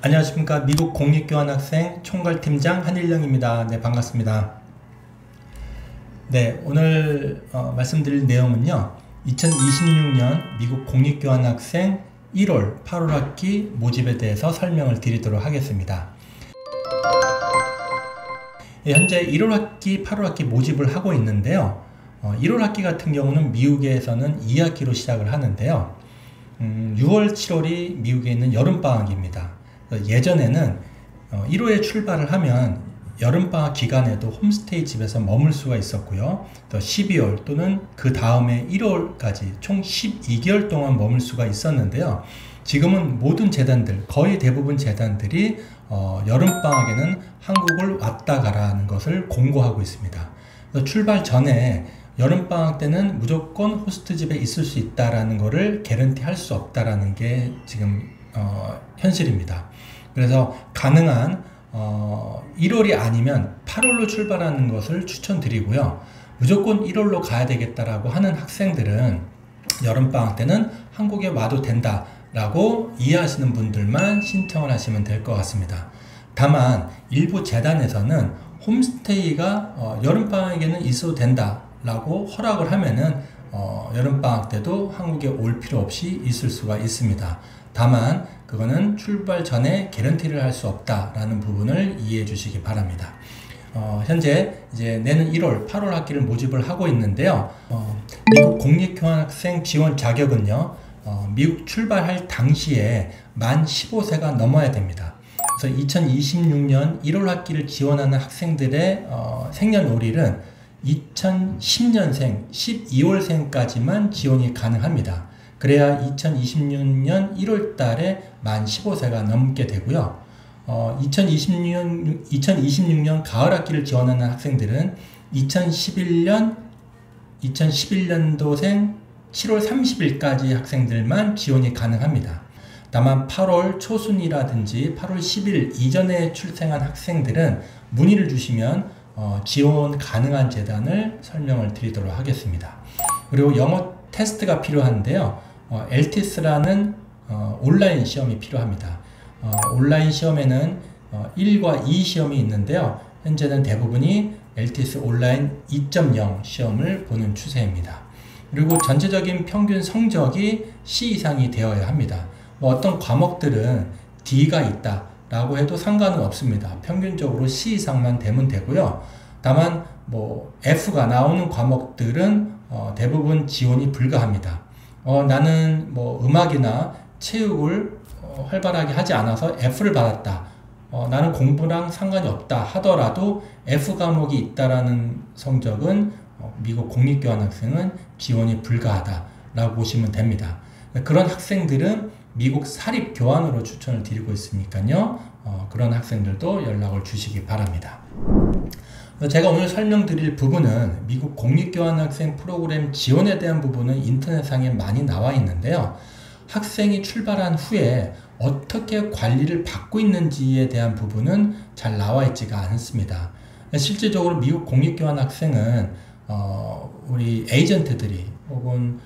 안녕하십니까. 미국 공립교환학생 총괄팀장 한일령입니다. 네, 반갑습니다. 네, 오늘 말씀드릴 내용은요, 2026년 미국 공립교환학생 1월, 8월 학기 모집에 대해서 설명을 드리도록 하겠습니다. 현재 1월 학기, 8월 학기 모집을 하고 있는데요. 1월 학기 같은 경우는 미국에서는 2학기로 시작을 하는데요. 6월, 7월이 미국에 있는 여름방학입니다. 예전에는 1월에 출발을 하면 여름방학 기간에도 홈스테이 집에서 머물 수가 있었고요. 또 12월 또는 그 다음에 1월까지 총 12개월 동안 머물 수가 있었는데요. 지금은 모든 재단들, 거의 대부분 재단들이 여름방학에는 한국을 왔다 가라는 것을 공고하고 있습니다. 출발 전에 여름방학 때는 무조건 호스트 집에 있을 수 있다라는 것을 개런티 할 수 없다라는 게 지금 현실입니다. 그래서 가능한 1월이 아니면 8월로 출발하는 것을 추천드리고요. 무조건 1월로 가야 되겠다라고 하는 학생들은 여름방학 때는 한국에 와도 된다라고 이해하시는 분들만 신청을 하시면 될 것 같습니다. 다만 일부 재단에서는 홈스테이가 여름방학에는 있어도 된다라고 허락을 하면은 여름방학 때도 한국에 올 필요 없이 있을 수가 있습니다. 다만 그거는 출발 전에 개런티를 할 수 없다라는 부분을 이해해 주시기 바랍니다. 현재 이제 내년 1월, 8월 학기를 모집을 하고 있는데요. 미국 공립교환학생 지원 자격은요, 미국 출발할 당시에 만 15세가 넘어야 됩니다. 그래서 2026년 1월 학기를 지원하는 학생들의 생년월일은 2010년생 12월생까지만 지원이 가능합니다. 그래야 2026년 1월 달에 만 15세가 넘게 되고요. 2026년 가을 학기를 지원하는 학생들은 2011년도생 7월 30일까지 학생들만 지원이 가능합니다. 다만 8월 초순이라든지 8월 10일 이전에 출생한 학생들은 문의를 주시면 지원 가능한 재단을 설명을 드리도록 하겠습니다. 그리고 영어 테스트가 필요한데요. LTS라는 온라인 시험이 필요합니다. 온라인 시험에는 1과 2 시험이 있는데요. 현재는 대부분이 LTS 온라인 2.0 시험을 보는 추세입니다. 그리고 전체적인 평균 성적이 C 이상이 되어야 합니다. 어떤 과목들은 D가 있다 라고 해도 상관은 없습니다. 평균적으로 C 이상만 되면 되고요. 다만 F가 나오는 과목들은 대부분 지원이 불가합니다. 나는 음악이나 체육을 활발하게 하지 않아서 F를 받았다. 나는 공부랑 상관이 없다 하더라도 F 과목이 있다라는 성적은 미국 공립교환학생은 지원이 불가하다라고 보시면 됩니다. 그런 학생들은 미국 사립교환으로 추천을 드리고 있으니까요. 그런 학생들도 연락을 주시기 바랍니다. 제가 오늘 설명드릴 부분은 미국 공립교환학생 프로그램 지원에 대한 부분은 인터넷상에 많이 나와 있는데요. 학생이 출발한 후에 어떻게 관리를 받고 있는지에 대한 부분은 잘 나와 있지가 않습니다. 실질적으로 미국 공립교환학생은 우리 에이전트들이 혹은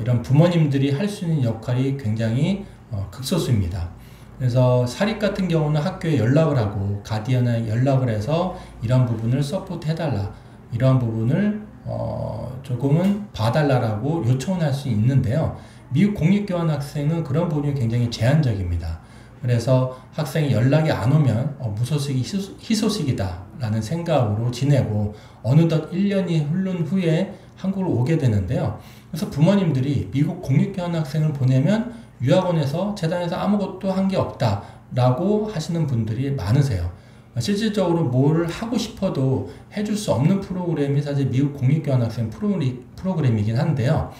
이런 부모님들이 할 수 있는 역할이 굉장히 극소수입니다. 그래서 사립 같은 경우는 학교에 연락을 하고 가디언에 연락을 해서 이런 부분을 서포트 해달라, 이러한 부분을 조금은 봐달라고 요청을 할 수 있는데요. 미국 공립교환학생은 그런 부분이 굉장히 제한적입니다. 그래서 학생이 연락이 안 오면 무소식이 희소식이다 라는 생각으로 지내고 어느덧 1년이 흐른 후에 한국으로 오게 되는데요. 그래서 부모님들이 미국 공립교환학생을 보내면 유학원에서 재단에서 아무것도 한 게 없다 라고 하시는 분들이 많으세요. 실질적으로 뭘 하고 싶어도 해줄 수 없는 프로그램이 사실 미국 공립교환학생 프로그램이긴 한데요.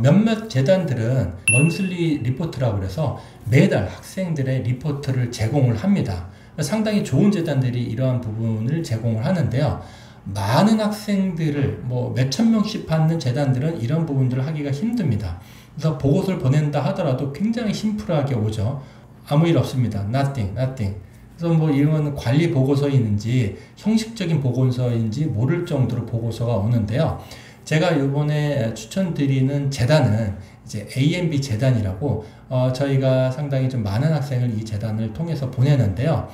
몇몇 재단들은 먼슬리 리포트라고 해서 매달 학생들의 리포트를 제공을 합니다. 상당히 좋은 재단들이 이러한 부분을 제공을 하는데요. 많은 학생들을 몇천 명씩 받는 재단들은 이런 부분들을 하기가 힘듭니다. 그래서 보고서를 보낸다 하더라도 굉장히 심플하게 오죠. 아무 일 없습니다. Nothing. 그래서 이런 관리 보고서인지 형식적인 보고서인지 모를 정도로 보고서가 오는데요. 제가 이번에 추천드리는 재단은 이제 AMB 재단이라고 저희가 상당히 좀 많은 학생을 이 재단을 통해서 보내는데요.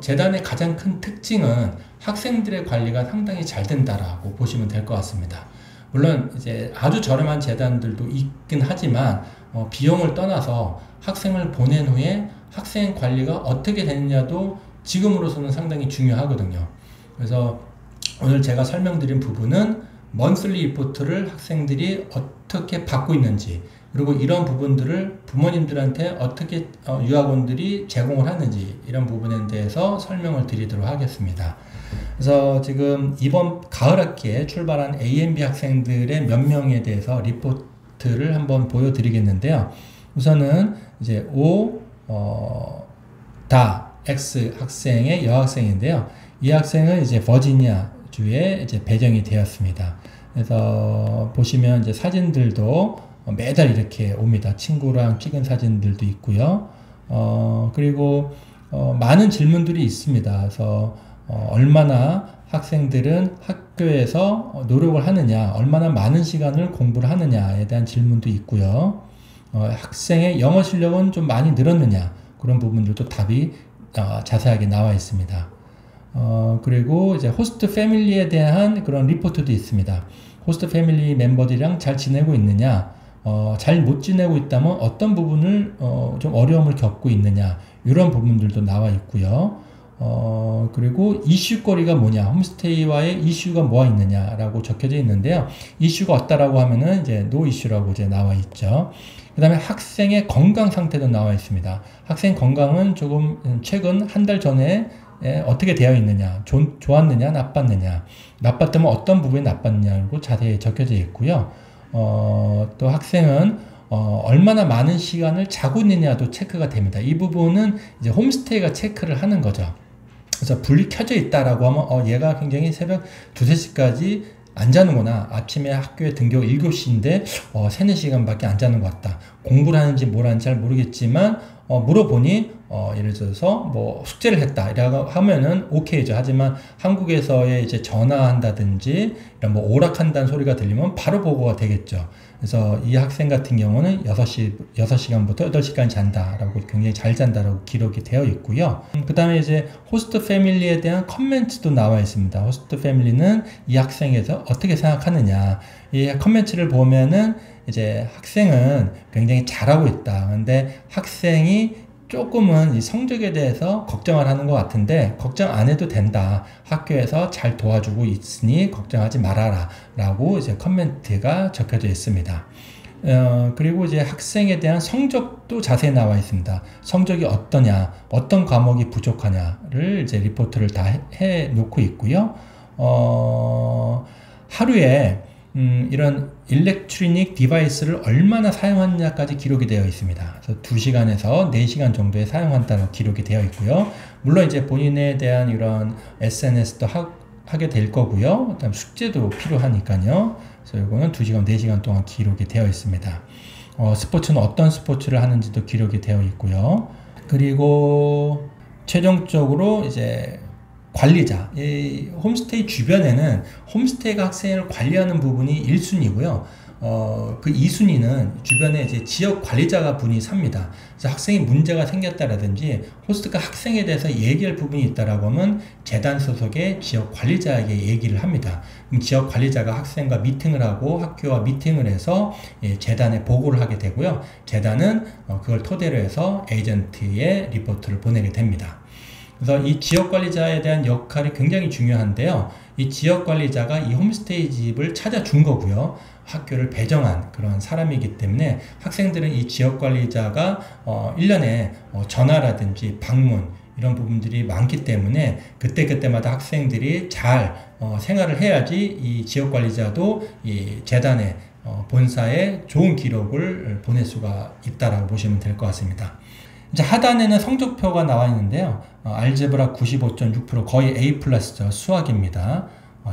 재단의 가장 큰 특징은 학생들의 관리가 상당히 잘 된다라고 보시면 될 것 같습니다. 물론 이제 아주 저렴한 재단들도 있긴 하지만 비용을 떠나서 학생을 보낸 후에 학생 관리가 어떻게 되느냐도 지금으로서는 상당히 중요하거든요. 그래서 오늘 제가 설명드린 부분은 먼슬리 리포트를 학생들이 어떻게 받고 있는지, 그리고 이런 부분들을 부모님들한테 어떻게 유학원들이 제공을 하는지, 이런 부분에 대해서 설명을 드리도록 하겠습니다. 그래서 지금 이번 가을 학기에 출발한 AMB 학생들의 몇 명에 대해서 리포트를 한번 보여드리겠는데요. 우선은 이제 X 학생의 여학생인데요. 이 학생은 이제 버지니아 주에 이제 배정이 되었습니다. 그래서 보시면 이제 사진들도 매달 이렇게 옵니다. 친구랑 찍은 사진들도 있고요. 그리고 많은 질문들이 있습니다. 그래서 얼마나 학생들은 학교에서 노력을 하느냐, 얼마나 많은 시간을 공부를 하느냐에 대한 질문도 있고요. 학생의 영어 실력은 좀 많이 늘었느냐, 그런 부분들도 답이 자세하게 나와 있습니다. 그리고 이제 호스트 패밀리에 대한 그런 리포트도 있습니다. 호스트 패밀리 멤버들이랑 잘 지내고 있느냐, 잘 못 지내고 있다면 어떤 부분을 좀 어려움을 겪고 있느냐, 이런 부분들도 나와 있고요. 그리고 이슈거리가 뭐냐, 홈스테이와의 이슈가 뭐가 있느냐라고 적혀져 있는데요. 이슈가 없다라고 하면은 이제 노 이슈라고 이제 나와 있죠. 그 다음에 학생의 건강 상태도 나와 있습니다. 학생 건강은 조금 최근 한 달 전에 어떻게 되어 있느냐, 좋았느냐, 나빴느냐, 나빴다면 어떤 부분이 나빴느냐고 자세히 적혀져 있고요. 또 학생은 얼마나 많은 시간을 자고 있느냐도 체크가 됩니다. 이 부분은 이제 홈스테이가 체크를 하는 거죠. 그래서 불이 켜져 있다라고 하면 얘가 굉장히 새벽 2, 3시까지 안 자는구나. 아침에 학교에 등교 7시인데 3, 4시간밖에 안 자는 것 같다. 공부를 하는지 뭘 하는지 잘 모르겠지만 물어보니 예를 들어서 뭐 숙제를 했다 이라고 하면은 오케이죠. 하지만 한국에서의 이제 전화한다든지 이런 뭐 오락한다는 소리가 들리면 바로 보고가 되겠죠. 그래서 이 학생 같은 경우는 6시간부터 8시간 잔다라고, 굉장히 잘 잔다라고 기록이 되어 있고요. 그 다음에 이제 호스트 패밀리에 대한 커멘트도 나와 있습니다. 호스트 패밀리는 이 학생에서 어떻게 생각하느냐, 이 커멘트를 보면은 이제 학생은 굉장히 잘하고 있다. 근데 학생이 조금은 이 성적에 대해서 걱정을 하는 것 같은데 걱정 안 해도 된다. 학교에서 잘 도와주고 있으니 걱정하지 말아라. 라고 이제 커멘트가 적혀져 있습니다. 그리고 이제 학생에 대한 성적도 자세히 나와 있습니다. 성적이 어떠냐, 어떤 과목이 부족하냐를 이제 리포트를 다 해 놓고 있고요. 하루에 이런 일렉트로닉 디바이스를 얼마나 사용하느냐까지 기록이 되어 있습니다. 그래서 2시간에서 4시간 정도에 사용한다고 기록이 되어 있고요. 물론 이제 본인에 대한 이런 SNS도 하게 될 거고요. 그다음 숙제도 필요하니까요. 그래서 이거는 2시간, 4시간 동안 기록이 되어 있습니다. 스포츠는 어떤 스포츠를 하는지도 기록이 되어 있고요. 그리고 최종적으로 이제 관리자, 이 홈스테이 주변에는 홈스테이가 학생을 관리하는 부분이 1순위고요. 그 2순위는 주변에 이제 지역 관리자가 분이 삽니다. 그래서 학생이 문제가 생겼다라든지 호스트가 학생에 대해서 얘기할 부분이 있다라고 하면 재단 소속의 지역 관리자에게 얘기를 합니다. 그럼 지역 관리자가 학생과 미팅을 하고 학교와 미팅을 해서 재단에 보고를 하게 되고요. 재단은 그걸 토대로 해서 에이전트에 리포트를 보내게 됩니다. 그래서 이 지역관리자에 대한 역할이 굉장히 중요한데요. 이 지역관리자가 이 홈스테이 집을 찾아준 거고요. 학교를 배정한 그런 사람이기 때문에 학생들은 이 지역관리자가 1년에 전화라든지 방문 이런 부분들이 많기 때문에 그때그때마다 학생들이 잘 생활을 해야지 이 지역관리자도 이 재단의 본사에 좋은 기록을 보낼 수가 있다라고 보시면 될 것 같습니다. 이제 하단에는 성적표가 나와 있는데요. 알제브라 95.6% 거의 A+죠. 수학입니다.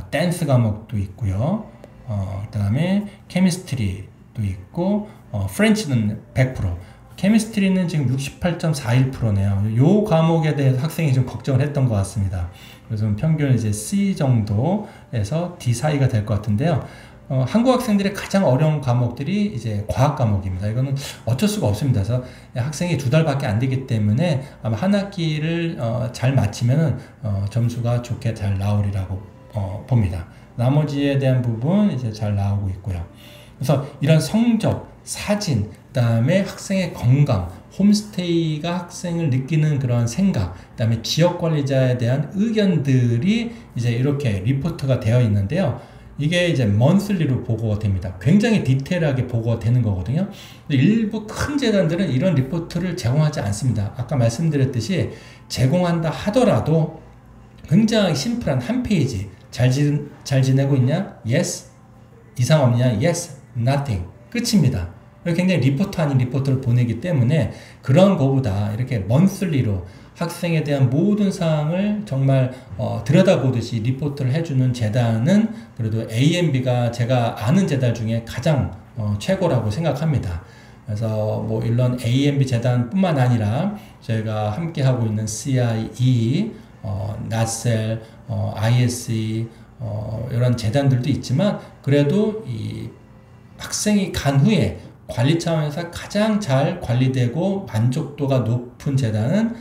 댄스 과목도 있고요. 그 다음에 케미스트리도 있고 프렌치는 100%. 케미스트리는 지금 68.41%네요. 요 과목에 대해서 학생이 좀 걱정을 했던 것 같습니다. 그래서 평균 이제 C 정도에서 D 사이가 될 것 같은데요. 한국 학생들의 가장 어려운 과목들이 이제 과학 과목입니다. 이거는 어쩔 수가 없습니다. 그래서 학생이 2달밖에 안 되기 때문에 아마 한 학기를 잘 마치면은 점수가 좋게 잘 나오리라고 봅니다. 나머지에 대한 부분 이제 잘 나오고 있고요. 그래서 이런 성적, 사진, 그다음에 학생의 건강, 홈스테이가 학생을 느끼는 그런 생각, 그다음에 지역 관리자에 대한 의견들이 이제 이렇게 리포트가 되어 있는데요. 이게 이제 먼슬리로 보고가 됩니다. 굉장히 디테일하게 보고가 되는 거거든요. 일부 큰 재단들은 이런 리포트를 제공하지 않습니다. 아까 말씀드렸듯이 제공한다 하더라도 굉장히 심플한 한 페이지. 잘 지내고 있냐? Yes. 이상 없냐? Yes. Nothing. 끝입니다. 굉장히 리포트 아닌 리포트를 보내기 때문에 그런 거보다 이렇게 먼슬리로 학생에 대한 모든 사항을 정말 들여다보듯이 리포트를 해주는 재단은 그래도 AMB가 제가 아는 재단 중에 가장 최고라고 생각합니다. 그래서 뭐 이런 AMB 재단뿐만 아니라 저희가 함께 하고 있는 CIE, 나셀, ISE 이런 재단들도 있지만 그래도 이 학생이 간 후에 관리 차원에서 가장 잘 관리되고 만족도가 높은 재단은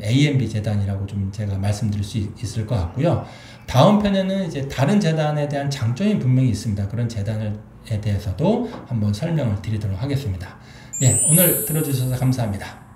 AMB 재단이라고 좀 제가 말씀드릴 수 있을 것 같고요. 다음 편에는 이제 다른 재단에 대한 장점이 분명히 있습니다. 그런 재단에 대해서도 한번 설명을 드리도록 하겠습니다. 예, 오늘 들어주셔서 감사합니다.